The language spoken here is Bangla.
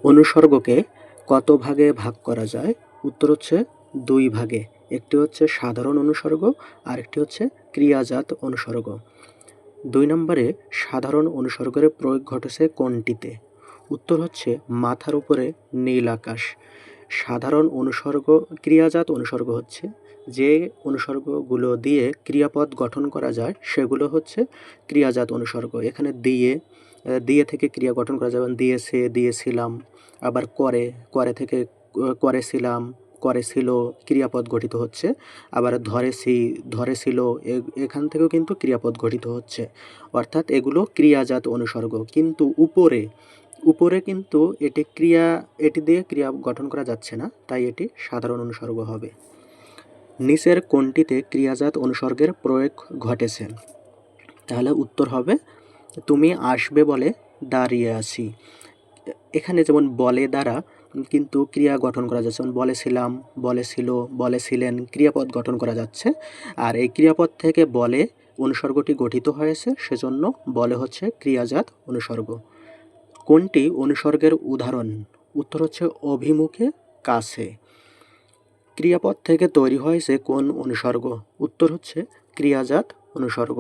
অনুসর্গকে কত ভাগে ভাগ করা যায়? উত্তর হচ্ছে 2 ভাগে। একটি হচ্ছে সাধারণ অনুসর্গ, আরেকটি হচ্ছে ক্রিয়াজাত অনুসর্গ। 2 নম্বরে সাধারণ অনুসর্গের প্রয়োগ ঘটেছে কোনটিতে? উত্তর হচ্ছে মাথার উপরে নীল আকাশ। সাধারণ অনুসর্গ, ক্রিয়াজাত অনুসর্গ হচ্ছে যে অনুসর্গগুলো দিয়ে ক্রিয়াপদ গঠন করা যায় সেগুলো হচ্ছে ক্রিয়াজাত অনুসর্গ। এখানে দিয়ে থেকে ক্রিয়া গঠন করা যায়, যেমন দিয়েছে, দিয়েছিলাম। আবার করে থেকে করেছিলাম, করেছিল ক্রিয়াপদ গঠিত হচ্ছে। আবার ধরেছি, ধরেছিল, এখান থেকেও কিন্তু ক্রিয়াপদ গঠিত হচ্ছে। অর্থাৎ এগুলো ক্রিয়াজাত অনুসর্গ। কিন্তু উপরে কিন্তু এটি দিয়ে ক্রিয়া গঠন করা যাচ্ছে না, তাই এটি সাধারণ অনুসর্গ হবে। নিচের কোনটিতে ক্রিয়াজাত অনুসর্গের প্রয়োগ ঘটেছে? তাহলে উত্তর হবে তুমি আসবে বলে দাঁড়িয়ে আছি। এখানে যেমন বলে দ্বারা কিন্তু ক্রিয়া গঠন করা যাচ্ছে, যেমন বলেছিলাম, বলেছিল, বলেছিলেন, ক্রিয়াপদ গঠন করা যাচ্ছে। আর এই ক্রিয়াপদ থেকে বলে অনুসর্গটি গঠিত হয়েছে, সেজন্য বলে হচ্ছে ক্রিয়াজাত অনুসর্গ। কোনটি অনুসর্গের উদাহরণ? উত্তর হচ্ছে অভিমুখে, কাছে। ক্রিয়াপদ থেকে তৈরি হয়েছে কোন অনুসর্গ? উত্তর হচ্ছে ক্রিয়াজাত অনুসর্গ।